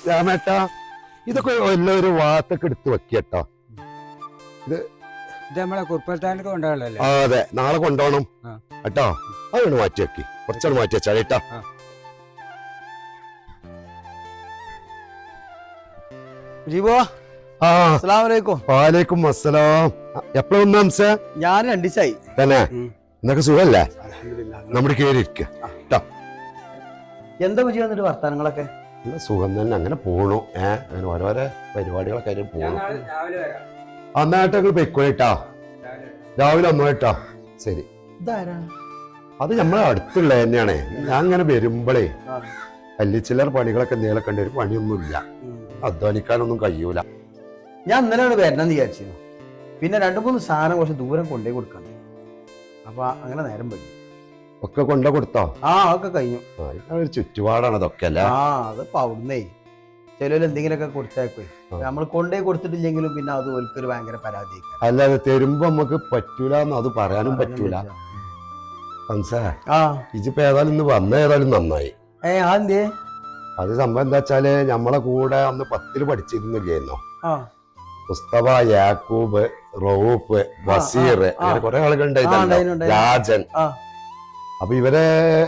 രാമേട്ടാ ഇതൊക്കെ എല്ലാം ഒരു വാത്തൊക്കെ എടുത്ത് വെക്കട്ടോ. ഇത് നമ്മളെ കുറുപ്പത്താനൊക്കെ കൊണ്ടുപോകണല്ലേ? അതെ, നാളെ കൊണ്ടുപോകണം കേട്ടോ. അതാണ് മാറ്റി വെക്കി, കുറച്ചാണ് മാറ്റി വെച്ചാൽ കേട്ടോ. വാലേക്കും അസ്സലാം. എപ്പഴാ വന്ന ഹംസ? ഞാൻ 2 ദിവസമായി തന്നെ. എന്നൊക്കെ സുഖല്ലേ? നമ്മുടെ കയറി ഇരിക്ക. എന്താ വിജയം വന്നിട്ട് വർത്താനങ്ങളൊക്കെ? സുഖം തന്നെ, അങ്ങനെ പോണു. അങ്ങനെ ഓരോരോ പരിപാടികളൊക്കെ ആയിട്ട് പോണു. അന്നായിട്ട് പൊയ്ക്കോട്ടാ, രാവിലെ വന്നോട്ടാ. ശരി. അത് നമ്മളെ അടുത്തുള്ള തന്നെയാണേ. ഞാൻ അങ്ങനെ വരുമ്പോഴേ വലിയ ചില്ലറ പണികളൊക്കെ എന്തെങ്കിലും കണ്ട ഒരു പണിയൊന്നുമില്ല, അധ്വാനിക്കാനൊന്നും കഴിയൂല. ഞാൻ ഇന്നലെയാണ് വരണമെന്ന് വിചാരിച്ചിരുന്നു. പിന്നെ 2-3 സാധനം കുറച്ച് ദൂരം കൊണ്ടേ കൊടുക്കാൻ, അപ്പൊ അങ്ങനെ നേരം പോയി. ഒക്കെ കൊണ്ട കൊടുത്തോ? ഒക്കെ കഴിഞ്ഞു. ഒരു ചുറ്റുപാടാണ് അതൊക്കെ അല്ലേ? അതിപ്പോ അവിടുന്നേ ചിലവര് എന്തെങ്കിലുമൊക്കെ കൊടുത്തേക്കോയി. നമ്മൾ കൊണ്ടേ കൊടുത്തിട്ടില്ലെങ്കിലും പിന്നെ അത് ഓൽക്കൊരു ഭയങ്കര പരാതി. അല്ലാതെ തരുമ്പോ നമുക്ക് പറ്റൂല എന്ന് അത് പറയാനും പറ്റൂല. ഇജിപ്പോ ഏതായാലും ഇന്ന് വന്ന ഏതായാലും നന്നായി. അത് സംഭവം എന്താ വെച്ചാല് നമ്മളെ കൂടെ അന്ന് 10ൽ പഠിച്ചിരുന്നില്ലായിരുന്നോ? മുസ്തഫ, യാക്കൂബ്, റൌഫ്, ബസീർ, അങ്ങനെ കുറെ ആളുകളുണ്ടായിരുന്നു, രാജൻ. അപ്പൊ ഇവരെ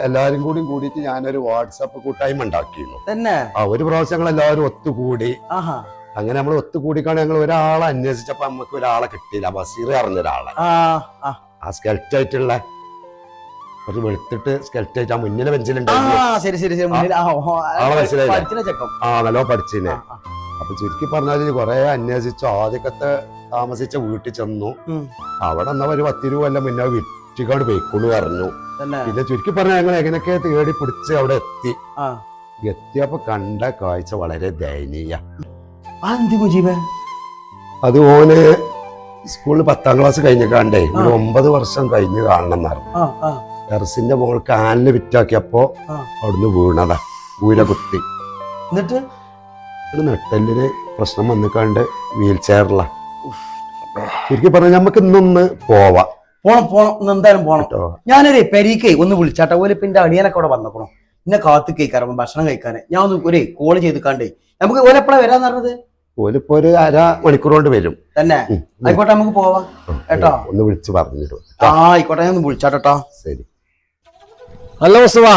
എല്ലാരും കൂടിയിട്ട് ഞാനൊരു വാട്സാപ്പ് കൂട്ടായ്മ ഉണ്ടാക്കിയിരുന്നു. ഒരു പ്രാവശ്യം ഞങ്ങൾ എല്ലാവരും ഒത്തുകൂടി. അങ്ങനെ നമ്മൾ ഒത്തുകൂടിക്കാണ് ഞങ്ങൾ ഒരാളെ അന്വേഷിച്ചപ്പോ നമുക്ക് ഒരാളെ കിട്ടിയില്ല. ബസീർ അറിഞ്ഞൊരാളെ, ആ സ്കെൽറ്റായിട്ടുള്ള കുറച്ച് വെളുത്തിട്ട് സ്കെൽറ്റായിട്ട് ആ മുന്നിലെ ബെഞ്ചിലുണ്ടായിരുന്നു. നല്ലോ പഠിച്ചിനെ. അപ്പൊ ചുരുക്കി പറഞ്ഞാല് കുറെ അന്വേഷിച്ചു. ആദ്യത്തെ താമസിച്ച വീട്ടിൽ ചെന്നു. അവിടെ എന്നാ ഒരു 10 രൂപ അല്ല മുന്നേ വിറ്റിക്കാട് പോയിക്കോളൂ പറഞ്ഞു. പിന്നെ ചുരുക്കി പറഞ്ഞാൽ ഞങ്ങൾ എങ്ങനെയൊക്കെ തേടി പിടിച്ച് അവിടെ എത്തിയപ്പോ കണ്ട കാഴ്ച വളരെ ദയനീയ. അത് ഓന് സ്കൂളിൽ 10ാം ക്ലാസ് കഴിഞ്ഞാണ്ടേ ഒരു 9 വർഷം കഴിഞ്ഞ് കാണണം എന്നറിഞ്ഞു. ടെറസിന്റെ മോൾ കാലിന് വിറ്റാക്കിയപ്പോ അവിടുന്ന് വീണതാ, ഊര കുത്തി. എന്നിട്ട് നെട്ടലിന് പ്രശ്നം വന്നിക്കാണ്ട് വീൽ ചെയറില. ചുരുക്കി പറഞ്ഞാൽ നമുക്ക് ഇന്നൊന്ന് പോവാം. പോണം എന്തായാലും പോണം. ഞാനൊരു പെരീക്കേ ഒന്ന് വിളിച്ചാട്ടെ. ഓല് പിന്നെ അടിയാനൊക്കെ അവിടെ വന്നേക്കണോ, ഇന്നെ കാത്തു കഴിക്കാറ് ഭക്ഷണം കഴിക്കാന്. ഞാൻ ഒന്ന് ഒരു കോള് ചെയ്തിക്കാണ്ടേ. നമുക്ക് ഓലെപ്പോഴാ വരാന്ന് പറഞ്ഞത്? ഓലിപ്പോ ഒരു 1/2 മണിക്കൂർ കൊണ്ട് വരും. തന്നെ? ആയിക്കോട്ടെ, നമുക്ക് പോവാം കേട്ടോ. ഒന്ന് വിളിച്ച് പറഞ്ഞിട്ടു. ആയിക്കോട്ടെ, ഞാൻ ഒന്ന് വിളിച്ചാട്ടോ. ശരി. അല്ല മുസ്തഫ,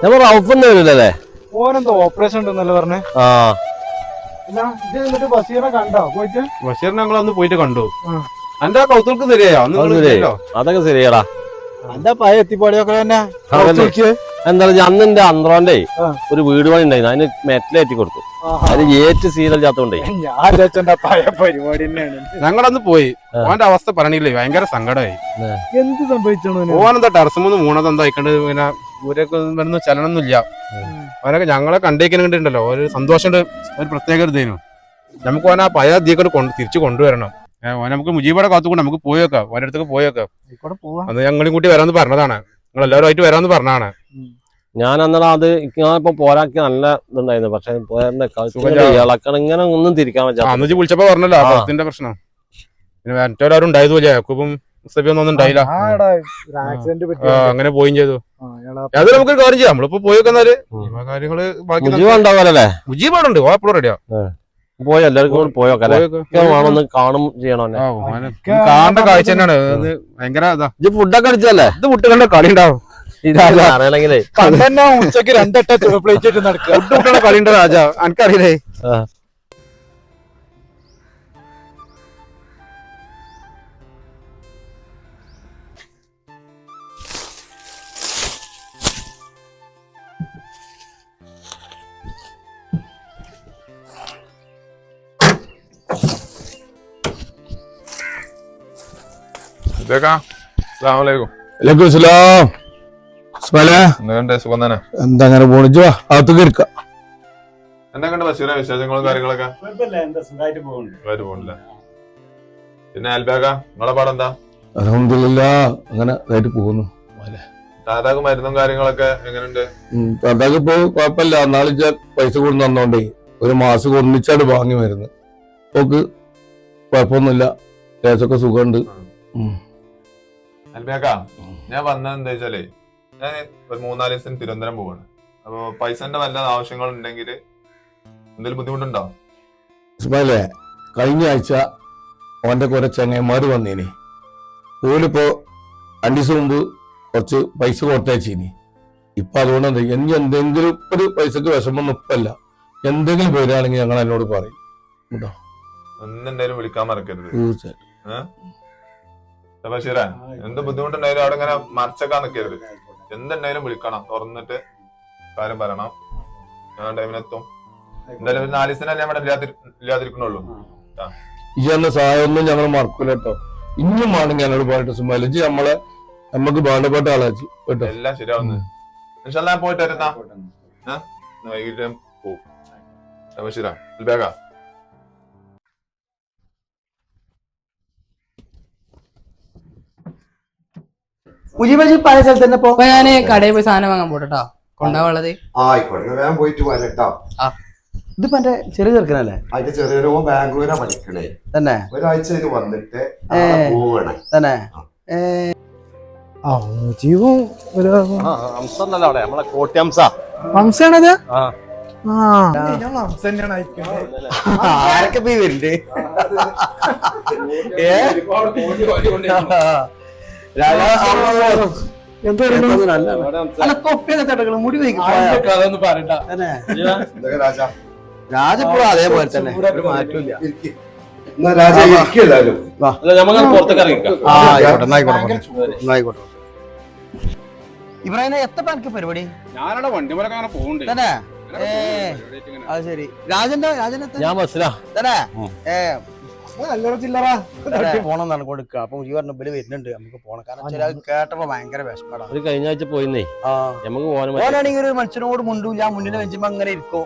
നമ്മൾ റൌഫൊന്നും വരില്ലല്ലേ? ഓനെന്തോ ഓപ്പറേഷൻ ഉണ്ടെന്നല്ലേ പറഞ്ഞേ? ബഷീറിനെ കണ്ടോ? പോയിട്ട് ബഷീറിനെ ഞങ്ങളൊന്ന് പോയിട്ട് കണ്ടു. എന്റെ കൗത്തുകൾക്ക് ശരിയായോ? അതൊക്കെ ശരിയാടാ. എന്താ പഴയ എത്തിപ്പാടിയൊക്കെ തന്നെ. എന്താ അന്ന് എന്റെ അന്ത്രോന്റെ ഒരു വീട് പണി ഉണ്ടായിരുന്നു, അതിന് മെറ്റലേറ്റി കൊടുത്തു. അത് ഏറ്റ് സീലല്ലാത്തോണ്ടേ ഞാൻ പഴയ പരിപാടി തന്നെയാണ്. ഞങ്ങളന്ന് പോയി. ഓന്റെ അവസ്ഥ പറഞ്ഞില്ലേ, ഭയങ്കര സങ്കടമായി. എന്ത് സംഭവിച്ചാണ്? ഓനെന്താ ടെറസുമൊന്ന് മൂണതെന്താ അയക്കണ്ട്. പിന്നെ ഊരൊക്കെ വരുന്ന ചലനമൊന്നുമില്ല. അവനൊക്കെ ഞങ്ങളെ കണ്ടേക്കുന്നുണ്ടല്ലോ, ഒരു സന്തോഷം, ഒരു പ്രത്യേക ഒരു ഇതേനു. നമുക്ക് ഓന പഴയ അധികം തിരിച്ചു കൊണ്ടുവരണം. നമുക്ക് മുജീബയുടെ കാത്തുകൊണ്ട് നമുക്ക് പോയേക്കാം, ഓൻ്റെ അടുത്തേക്ക് പോയേക്കാം. അത് ഞങ്ങളും കൂട്ടി വരാന്ന് പറഞ്ഞതാണ്, നിങ്ങൾ എല്ലാവരും ആയിട്ട് വരാന്ന് പറഞ്ഞാണ്. ഞാൻ അന്നേരം അത് ഇപ്പൊ പോരാക്കി നല്ല ഇതുണ്ടായിരുന്നു. പക്ഷെ ഇളക്കണം ഇങ്ങനെ ഒന്നും തിരിക്കാൻ പറ്റാ. അന്ന് വിളിച്ചപ്പോ പറഞ്ഞല്ലോ അതിന്റെ പ്രശ്നം. പിന്നെ മറ്റവരാരും ഉണ്ടായതുപോലെ യാക്കൂബും മുസ്തഫയൊന്നും ഉണ്ടായില്ല. അങ്ങനെ പോയും ചെയ്തു. അത് നമുക്കൊരു കാര്യം ചെയ്യാം, നമ്മളിപ്പോ പോയേക്കുന്നാല് കാര്യങ്ങള് ഉണ്ടാവാലല്ലേ. മുജീബാടുണ്ട്, ഓ എപ്പോഴും റെഡിയാ. പോയി എല്ലാവർക്കും പോയോക്കെ കാണും ചെയ്യണം. കാണേണ്ട കാഴ്ച തന്നെയാണ്. ഭയങ്കര ഫുഡൊക്കെ അടിച്ചല്ലേ? ഇത് കുട്ടികളുടെ കളി ഉണ്ടാവും. അറിയണെങ്കിലേ ഉച്ചക്ക് 2 പ്ലേറ്റ് ആയിട്ട് നടക്കുക. കുട്ടികളുടെ കളി ഉണ്ട് രാജാ, എനിക്കറിയില്ലേ. എന്താ അങ്ങനെ പോണിച്ചോ? അകത്തേക്ക് ഇരിക്കാം. എന്തൊക്കെയുണ്ട് ബഷീറെ വിശേഷങ്ങളും കാര്യങ്ങളൊക്കെ? പിന്നെ അൽബാഗ, നിങ്ങളെ പാടെന്താ? അൽഹംദുലില്ലാഹ്, അങ്ങനെ ആയിട്ട് പോകുന്നു. താത്താക്ക് മരുന്നും കാര്യങ്ങളൊക്കെ എങ്ങനെയുണ്ട്? താത്താക്ക് ഇപ്പൊ കുഴപ്പമില്ല. നാളെ പൈസ കൊണ്ട് തന്നോണ്ടേ 1 മാസം ഒന്നിച്ചാട് വാങ്ങി മരുന്ന്. ഓക്ക് കുഴപ്പമൊന്നുമില്ല, കേസൊക്കെ സുഖമുണ്ട്. അൽബാഗ, ഞാൻ വന്നത് എന്താ വെച്ചാലേ, ഞാൻ ഒരു 3-4 ദിവസം തിരുവനന്തപുരം പോവാണ്. അപ്പൊ പൈസന്റെ വല്ല ആവശ്യങ്ങൾ ഉണ്ടെങ്കിൽ എന്തെങ്കിലും ബുദ്ധിമുട്ടുണ്ടോ? ഇസ്മായിലേ, കഴിഞ്ഞ ആഴ്ച ഓന്റെ കുറെ ചങ്ങന്മാര് വന്നേനി. ഓലിപ്പോ 2 ദിവസം മുമ്പ് കുറച്ച് പൈസ കൊടുത്തയച്ചീനി. ഇപ്പൊ അതുകൊണ്ട് എന്താ, ഇനി എന്തെങ്കിലും ഒരു പൈസക്ക് വിഷമൊന്നും ഇപ്പല്ല. എന്തെങ്കിലും വരികയാണെങ്കിൽ ഞങ്ങൾ എന്നോട് പറയും കേട്ടോ. ഒന്നെന്തായാലും വിളിക്കാൻ മറക്കരുത്. തീർച്ചയായിട്ടും. ബഷീറേ, എന്ത് ബുദ്ധിമുട്ടുണ്ടായാലും അവിടെ ഇങ്ങനെ മറച്ചേക്കാൻ നിൽക്കരുത്. എന്തുണ്ടായാലും വിളിക്കണം, തുറന്നിട്ട് കാര്യം പറയണം. ഞാൻ ടൈമിനെത്തും. എന്തായാലും ഒരു 4 ദിവസത്തിനല്ലേ നമ്മുടെ ഇല്ലാതിരിക്കണുള്ളൂ. ഈ എന്ന സഹായമൊന്നും ഞങ്ങൾ മറക്കൂല കേട്ടോ. ഇനിയും ആണെങ്കിൽ എന്നോട് പറഞ്ഞിട്ട് സുമാല നമുക്ക് ബാധപ്പെട്ട ആളാച്ചു കേട്ടോ. എല്ലാം ശരിയാവുന്നത്. ഞാൻ പോയിട്ട് വരുന്ന വൈകിട്ട് പോവും. ബഷീറ ബേഗ മുജീബ് പല സ്ഥലത്ത് തന്നെ അപ്പൊ ഞാന് കടയിൽ പോയി സാധനം വാങ്ങാൻ പോട്ടോ, കൊണ്ടാവുള്ളത്. ആയിക്കോട്ടെ, വേഗം പോയിട്ട് വരട്ടോ. ഇതിപ്പോ എന്റെ ചെറിയ ചെറുക്കനല്ലേ? അതിന്റെ ചെറിയൊരു ബാംഗ്ലൂരാ പഠിക്കണേ. തന്നെ ഒരാഴ്ച വന്നിട്ട് പോവണേ തന്നെ. ജീവും ഒരു നമ്മളെ കോട്ടിയംസ വംശാണത്. ആരൊക്കെ പോയി വരുന്നുണ്ട്? മുടി രാജപ്പോ അതേപോലെ തന്നെ ഒരു മാറ്റമില്ല. ഇബ്രാഹിം എത്ര എനിക്ക് പരിപാടി? ഞാനവിടെ വണ്ടിമലൊക്കെ അങ്ങനെ പോകുന്നുണ്ട്. തന്നെ അത് ശരി. രാജന്റെ ഞാൻ ബസ്സിലാ പോണെന്നാണ് കൊടുക്കുക. അപ്പൊ മുജീബ് പറഞ്ഞു ബല് വരുന്നുണ്ട്, നമുക്ക് പോണം. കാരണം ചില കേട്ടപ്പോ ഭയങ്കര വിഷമടാ. ഒരു കഴിഞ്ഞ ആഴ്ച പോയിന്നേ, നമുക്ക് പോകാനാണെങ്കിൽ ഒരു മനുഷ്യനോട് മുണ്ടൂല്ല, മുന്നിൽ വെച്ചുമ്പോ അങ്ങനെ ഇരിക്കും.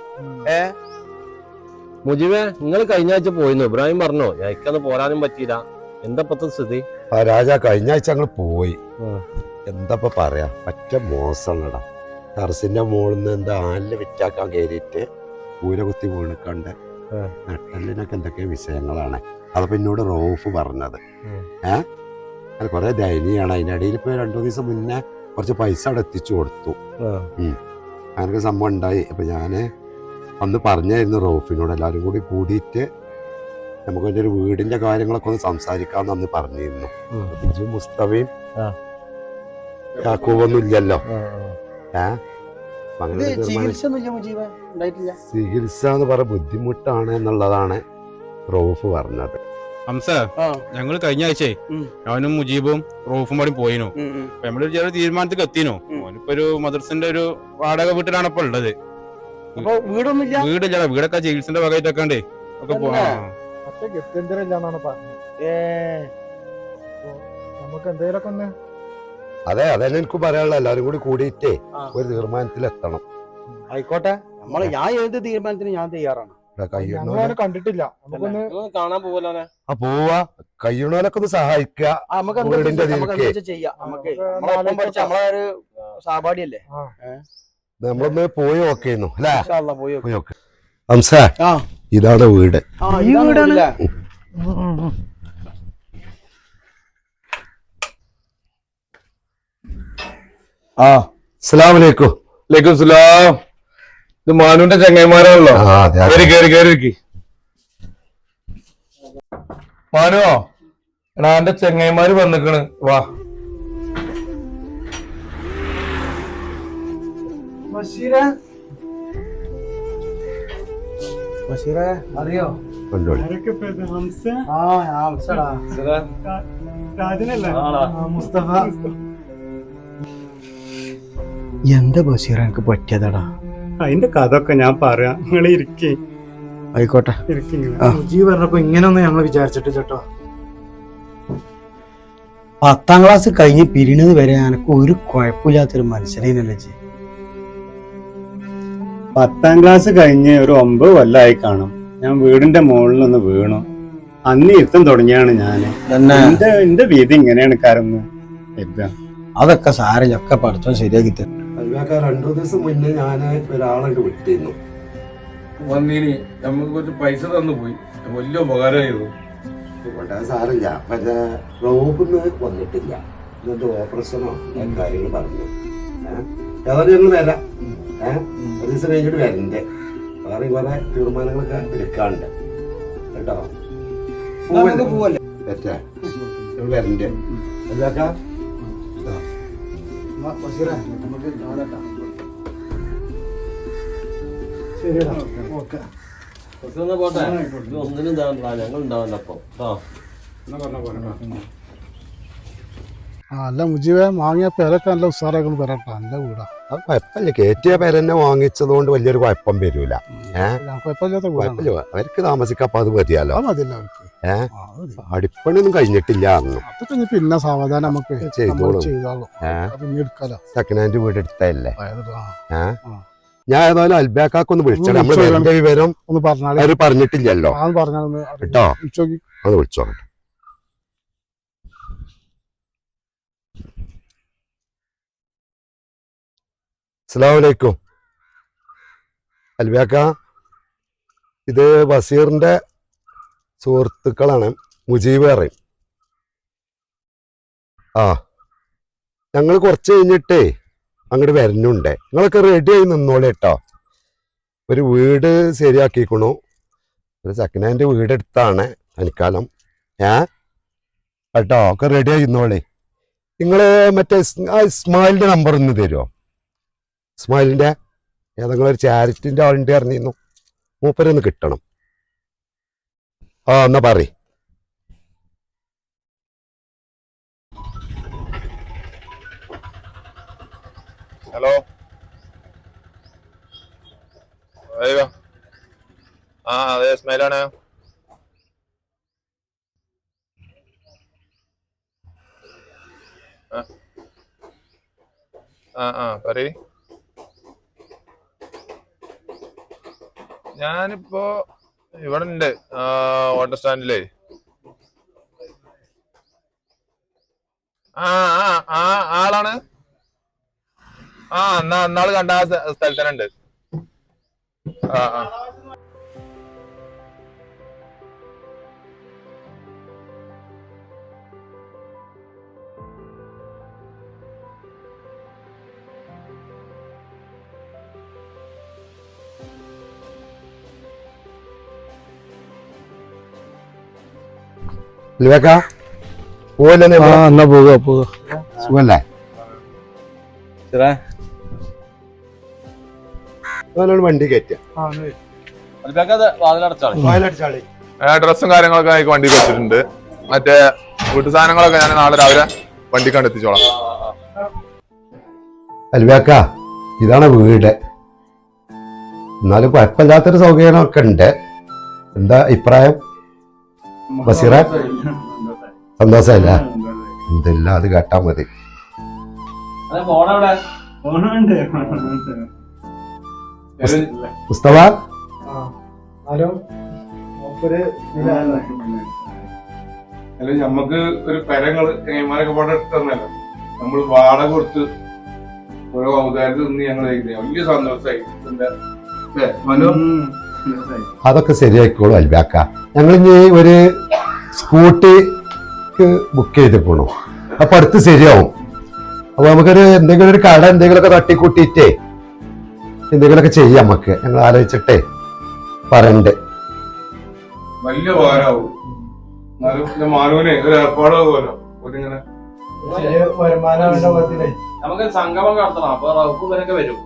മുജീബേ, നിങ്ങൾ കഴിഞ്ഞ ആഴ്ച പോയിന്നു. ഇബ്രാഹിം പറഞ്ഞോ എനിക്കന്ന് പോരാനും പറ്റിയില്ല. എന്താ പത്ത സ്ഥിതി? രാജാ, കഴിഞ്ഞ ആഴ്ച ഞങ്ങൾ പോയി. എന്താ പറയാ, പറ്റ മോശമാണടാ. ടെറസിന്റെ മുകളിൽ നിന്ന് എന്താ ആലില് വിറ്റാക്കാൻ കയറിയിട്ട് പൂര കുത്തി വീണിക്കണ്ട് നട്ടലിനൊക്കെ എന്തൊക്കെയോ വിഷയങ്ങളാണ്. അതപ്പോ എന്നോട് റോഫ് പറഞ്ഞത്. അത് കുറെ ദയനീയാണ്. അതിനിടയിൽ ഇപ്പൊ 2 ദിവസം മുന്നേ കുറച്ച് പൈസ അവിടെ എത്തിച്ചു കൊടുത്തു. അങ്ങനൊക്കെ സംഭവം ഉണ്ടായി. അപ്പൊ ഞാന് അന്ന് പറഞ്ഞായിരുന്നു റോഫിനോട് എല്ലാവരും കൂടി കൂടിയിട്ട് നമുക്ക് അതിന്റെ ഒരു വീടിന്റെ കാര്യങ്ങളൊക്കെ ഒന്ന് സംസാരിക്കാന്ന് അന്ന് പറഞ്ഞിരുന്നു. ബിജു മുസ്തഫയും യാക്കൂബൊന്നും ഇല്ലല്ലോ. ചികിത്സ എന്ന് പറഞ്ഞ ബുദ്ധിമുട്ടാണ് എന്നുള്ളതാണ് റോഫ് പറഞ്ഞത്. ഞങ്ങൾ കഴിഞ്ഞ ആഴ്ച ഞാനും മുജീബും റോഫും പാടി പോയിനു. നമ്മളൊരു ചെറിയ തീരുമാനത്തിൽ എത്തിനു. ഓനിപ്പോ ഒരു മദർസിന്റെ ഒരു വാടക വീട്ടിലാണ് ഇപ്പൊ ഉള്ളത്. വീടില്ല, വീടൊക്കെ ചികിത്സന്റെ ഭാഗമായിട്ടൊക്കെ ഉണ്ട് ഒക്കെ നമുക്ക് എന്തെങ്കിലുമൊക്കെ ഒന്ന്. അതെ, അതന്നെ എനിക്ക് പറയാനുള്ള. എല്ലാരും കൂടി കൂടിയിട്ടേ ഒരു തീരുമാനത്തിൽ എത്തണം. ആയിക്കോട്ടെ, ഞാൻ ഏത് തീരുമാനത്തിന് ഞാൻ തയ്യാറാണ്. കണ്ടിട്ടില്ല, നമുക്കൊന്ന് കാണാൻ പോവല്ലോ. പോവാ, കഴിയണോലൊക്കെ ഒന്ന് സഹായിക്കുക. സഹപാഠിയല്ലേ, നമ്മളൊന്ന് പോയി നോക്കിയിരുന്നു അല്ലേ? ഹംസ, ഇതാണ് വീട്. അസ്സലാമലൈക്കും. വലൈക്കും സലാം. ഇത് മാനുവിന്റെ ചങ്ങന്മാരാണല്ലോ. കേറി മാനുവോ, എടാ എന്റെ ചെങ്ങന്മാര് വന്നിക്കണ്, വാ. അറിയോ? മുസ്തഫ, എന്താ ബഷീർ എനിക്ക് പറ്റിയതാടാ? അതിന്റെ കഥ ഒക്കെ ഞാൻ പറയാം, നിങ്ങൾ ഇരിക്കേ. ആയിക്കോട്ടെ. മുജീബ് പറഞ്ഞപ്പോ ഇങ്ങനൊന്നും ഞങ്ങൾ വിചാരിച്ചിട്ടില്ല കേട്ടോ. 10ാം ക്ലാസ് കഴിഞ്ഞ് പിരിണത് വരെ എനിക്ക് ഒരു കുഴപ്പമില്ലാത്തൊരു മനുഷ്യനല്ലേ. 10ാം ക്ലാസ് കഴിഞ്ഞ് ഒരു 9 കൊല്ലമായി കാണും. ഞാൻ വീടിന്റെ മുകളിലൊന്ന് വീണു. അന്ന് ഇരുത്തം തുടങ്ങിയാണ് ഞാന്. എന്റെ വീതി ഇങ്ങനെയാണ് കാരൊന്ന്. അതൊക്കെ സാരൊക്കെ പഠിത്തം ശരിയാക്കി തരും. 2 ദിവസം മുന്നേ ഞാൻ ഒരാളെ വിട്ടിരുന്നു. വന്നീനി, നമുക്ക് കുറച്ച് പൈസ തന്നു പോയി. വലിയ ഉപകാരമായിരുന്നു. സാരമില്ല, മറ്റേ റോബിന്ന് വന്നിട്ടില്ല. എന്നിട്ട് ഓപ്പറേഷനോ കാര്യങ്ങൾ പറഞ്ഞു. ഏതായാലും ഞങ്ങൾ വരാം. 1 ദിവസം കഴിഞ്ഞിട്ട് വരണ്ടേ. വേറെ കുറെ തീരുമാനങ്ങളൊക്കെ എടുക്കാണ്ട് കേട്ടോ. പോവല്ലേ പറ്റേ വരണ്ടേ എല്ലാക്കാ നമുക്ക് നാളെട്ടാ. ശരിടാ, ഓക്കെ. പോട്ടെ ഒന്നിനും ഞങ്ങൾ ഉണ്ടാവണ്ട അപ്പൊ അല്ല മുജീബെ വാങ്ങിയ പേരൊക്കെ നല്ല ഉസാറാക്കണം വരട്ടെ. നല്ല വീടാ. അത് കുഴപ്പമില്ല. കയറ്റിയ പേരെന്നെ വാങ്ങിച്ചത് കൊണ്ട് വലിയൊരു കുഴപ്പം വരൂല. കുഴപ്പമില്ലാത്ത വീടാണ്. കുഴപ്പമില്ല, അവർക്ക് താമസിക്കാം. അപ്പൊ അത് മതിയല്ലോ. അത് മതിയല്ല അവർക്ക്. അടിപ്പണിയൊന്നും കഴിഞ്ഞിട്ടില്ല അന്ന്. അതൊക്കെ ഇനി പിന്നെ സാവധാനം നമുക്ക് ചെയ്തോളും. ചെയ്തോളൂ. പിന്നെ എടുക്കാലോ. സെക്കൻഡ് ഹാൻഡ് വീട് എടുത്തല്ലേ. ആ. ഞാൻ ഏതായാലും അൽബാക്കൊന്ന് വിളിച്ചാൽ നമ്മള് വിളിച്ചോ. വിവരം ഒന്ന് പറഞ്ഞാൽ അവര് പറഞ്ഞിട്ടില്ലല്ലോ പറഞ്ഞാൽ കേട്ടോ. ഉച്ചോക്കി ഒന്ന് വിളിച്ചോ. അസ്സലാമലൈക്കും അൽബാക്ക, ഇത് ബസീറിന്റെ സുഹൃത്തുക്കളാണ്, മുജീബ് പറയും. ആ, ഞങ്ങൾ കുറച്ച് കഴിഞ്ഞിട്ടേ അങ്ങോട്ട് വരുന്നുണ്ട്. നിങ്ങളൊക്കെ റെഡി ആയി നിന്നോളൂ കേട്ടോ. ഒരു വീട് ശരിയാക്കിക്കണു. ഒരു സെക്കൻഡ് ഹാൻഡ് വീട് എടുത്താണ് തനിക്കാലം. കേട്ടോ, ഒക്കെ റെഡി ആയി നിന്നോളേ. നിങ്ങള് മറ്റേ ഇസ്മായിലിന്റെ നമ്പർ ഒന്ന് തരുമോ? ഇസ്മായിലിന്റെ ഏതെങ്കിലും ഒരു ചാരിറ്റിന്റെ ആളിന്റെ അറിഞ്ഞിരുന്നു. മൂപ്പരൊന്ന് കിട്ടണം. ആ, എന്നാ പറ. ഹലോ, ആ അതെ ഇസ്മായിലാണ്. പറയ്. ഞാനിപ്പോ ഇവിടെ ഉണ്ട്, ഓട്ടോ സ്റ്റാൻഡിലേ. ആളാണ്. എന്നാള് കണ്ട ആ സ്ഥലത്ത് തന്നെ ഉണ്ട്. അൽബാക്ക പോവല്ലേ? എന്നാ പോവുക. സുഖല്ലേ? വണ്ടി കയറ്റാ. ഡ്രസ്സും കാര്യങ്ങളൊക്കെ എനിക്ക് വണ്ടിക്ക് വെച്ചിട്ടുണ്ട്. മറ്റേ വീട്ടു സാധനങ്ങളൊക്കെ ഞാൻ നാളെ രാവിലെ വണ്ടിക്കാണ്ട് എത്തിച്ചോളാം. അൽബാക്ക, ഇതാണ് വീട്. എന്നാലും കുഴപ്പമില്ലാത്തൊരു സൗകര്യമൊക്കെ ഉണ്ട്. എന്താ അഭിപ്രായം ബസീറ? സന്തോഷമല്ല? എന്തെല്ലാം അത് കേട്ടാ മതി. മുസ്തഫ, നമുക്ക് ഒരു പെരങ്ങള് ചങ്ങന്മാരൊക്കെ പാടെ എടുത്തന്നല്ലോ. നമ്മള് വാടക കൊടുത്ത് ഓരോ ഔദാര്യത്തിൽ നിന്ന് ഞങ്ങൾ വലിയ സന്തോഷമായി. അതൊക്കെ ശരിയായിക്കോളൂ അൽബാക്ക. ഞങ്ങളിനി ഒരു സ്കൂട്ടിക്ക് ബുക്ക് ചെയ്ത് പോണു. അപ്പൊ അടുത്ത് ശരിയാവും. അപ്പൊ നമുക്കൊരു എന്തെങ്കിലും ഒരു കട എന്തെങ്കിലുമൊക്കെ തട്ടിക്കൂട്ടിയിട്ടേ എന്തെങ്കിലുമൊക്കെ ചെയ്യാം. നമുക്ക് ഞങ്ങൾ ആലോചിച്ചിട്ടേ പറയണ്ട്. വലിയ ഭാരമാവും. എന്നാലും മാനുവിനെ ഒരു ഏർപ്പാട് പോലെ ഒരിങ്ങനെ നമുക്ക് സംഗമം നടത്തണം. അപ്പൊ റൗഫ് വരൊക്കെ വരും.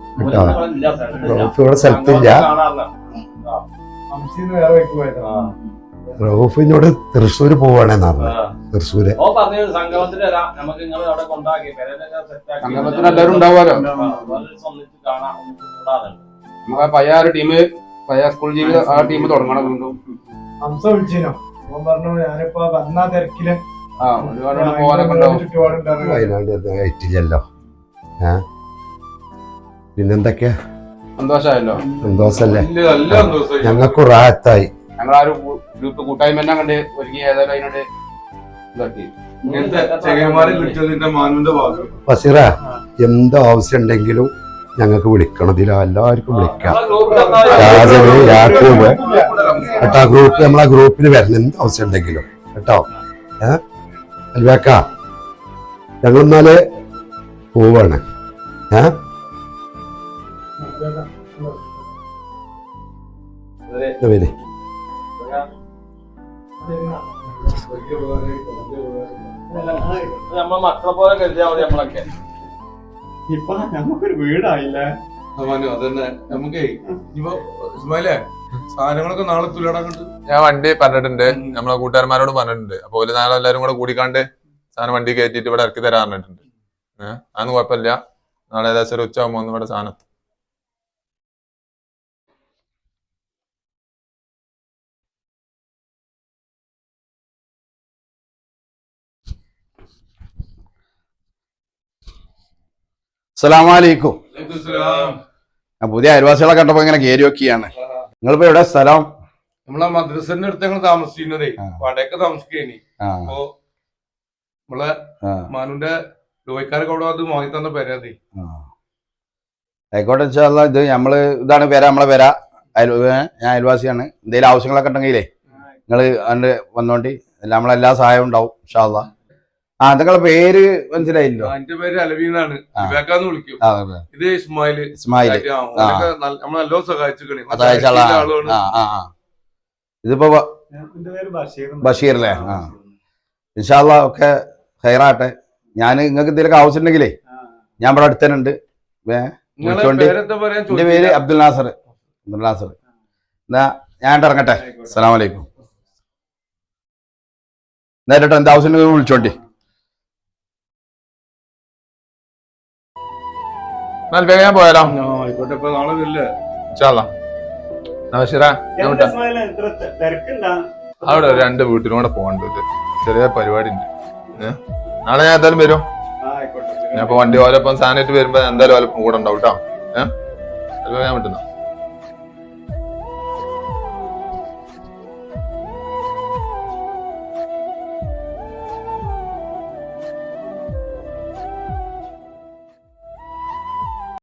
ഇവിടെ സ്ഥലത്തില്ല. റൌഫിനോട് തൃശ്ശൂര് പോവാണെന്ന് പറഞ്ഞു. തൃശ്ശൂര് സംഗമത്തിന് നമുക്ക് നിങ്ങൾ അവിടെ കൊണ്ടാക്കി സംഗമത്തിന് എല്ലാവരും ഉണ്ടാവുമല്ലോ. നമുക്ക് പയ്യ ഒരു ടീം, പയ്യ സ്കൂൾ ജീവിതം ആ ടീം തുടങ്ങണം. ഹംസ വിളിച്ചിനോ? പറഞ്ഞു ഞാനിപ്പോ വന്നാ തിരക്കില് വയനാട് ആയിട്ടില്ലല്ലോ. പിന്നെന്തൊക്കെയാ? സന്തോഷമായല്ലോ. സന്തോഷല്ലേ? നല്ല സന്തോഷമായി. ഞങ്ങൾക്ക് റാഹത്തായി. ഞങ്ങളാരും ഗ്രൂപ്പ് കൂട്ടായ്മ തന്നെ കണ്ട് ഒരുങ്ങി ഏതായാലും അതിനോട് ഇതാക്കി. ഇങ്ങനത്തെ ചെങ്ങന്മാരെ കിട്ടിയതിന്റെ മാനുവിന്റെ ഭാഗം. ബസീറ, എന്ത് ആവശ്യം ഉണ്ടെങ്കിലും ഞങ്ങൾക്ക് വിളിക്കണം. ഇതിൽ എല്ലാവർക്കും വിളിക്കാം. യാസന്, യാക്കൂബ് കേട്ടോ. ഗ്രൂപ്പ് നമ്മളെ ഗ്രൂപ്പിൽ വരണം എന്ത് ആവശ്യം ഉണ്ടെങ്കിലും കേട്ടോ. അൽബാക്ക, ഞങ്ങളെന്നാല് പോവാണ്. വരെ നമ്മളെ മക്കളെ പോലെ കരുതിയാൽ മതി നമ്മളൊക്കെ. ഇപ്പൊ നമുക്കൊരു വീടായില്ലേ. അതന്നെ നമുക്കേ ഇപ്പൊ ഇസ്മായിലേ സാധനങ്ങളൊക്കെ നാളെ തുലടങ്ങട്ട്. ഞാൻ വണ്ടി പറഞ്ഞിട്ടുണ്ട്, നമ്മളെ കൂട്ടുകാരന്മാരോട് പറഞ്ഞിട്ടുണ്ട്. അപ്പൊ ഒരു നാളെ എല്ലാരും കൂടെ കൂടിക്കാണ്ട് സാധനം വണ്ടി കയറ്റിട്ട് ഇവിടെ ഇറക്കി തരാൻ പറഞ്ഞിട്ടുണ്ട്. അതൊന്നും കുഴപ്പമില്ല. നാളെ ഏകദേശം ഒരു ഉച്ചയാകുമ്പോ ഒന്ന് ഇവിടെ സാധനം എത്തും. അസ്സലാമലൈക്കും. പുതിയ അയൽവാസികളെ കണ്ടപ്പോ ഇങ്ങനെ കയറി വെക്കുകയാണ്. നിങ്ങളിപ്പോ എവിടെ സ്ഥലം? നമ്മളെ മദ്രസന്റെ അടുത്ത് ഞങ്ങൾ താമസിക്കുന്നതേ വാടക താമസിക്കേനി. അപ്പൊ നമ്മളെ മാനുന്റെ ലോയിക്കാരൊക്കെ അവിടെ അത് വാങ്ങി തന്ന പേരാതി. ആയിക്കോട്ടെ ഇൻഷാല്ലാ. ഇത് ഇതാണ് പേര, നമ്മളെ പേര. ഞാൻ അയൽവാസിയാണ്. എന്തെങ്കിലും ആവശ്യങ്ങളൊക്കെ ഉണ്ടെങ്കിലേ നിങ്ങൾ അതിന്റെ വന്നോണ്ടി. നമ്മളെല്ലാ സഹായവും ഉണ്ടാവും ഇൻഷാല്ലാ. നിങ്ങളെ പേര് മനസ്സിലായില്ലോ? എന്റെ പേര് അലവീന്നാണ്, വിവേക്കാന്ന് വിളിക്കും. ഇത് ഇസ്മായില്. നമ്മളെല്ലാം സഹായിച്ചിരിക്കണേ. ഇതിപ്പോ ബഷീർ അല്ലേ? ഇൻഷാല്ലാ ഒക്കെ ഹൈറാട്ടെ. ഞാൻ നിങ്ങൾക്ക് എന്തെങ്കിലും ആവശ്യമുണ്ടെങ്കിലേ ഞാൻ ഇവിടെ അടുത്ത് തന്നെ ഉണ്ട്. എന്റെ പേര് അബ്ദുൽ നാസർ. എന്നാ ഞാൻ ഇറങ്ങട്ടെ. അസ്സലാമു അലൈക്കും. നേരിട്ട് എന്താ ആവശ്യം വിളിച്ചോണ്ടി. ഞാൻ പോയാലോ? ആയിക്കോട്ടെ. ഇപ്പൊ നാളെ വരില്ലേ? അവിടെ 2 വീട്ടിലും കൂടെ പോകേണ്ടത് ചെറിയ പരിപാടി ഉണ്ട്. നാളെ ഞാൻ എന്തായാലും വരും. ഞാൻ ഇപ്പൊ വണ്ടി ഓരോപ്പം സാധനമായിട്ട് വരുമ്പോ എന്തായാലും ഓരോ കൂടെ ഉണ്ടാവും കേട്ടോ. ഞാൻ വിട്ടുന്ന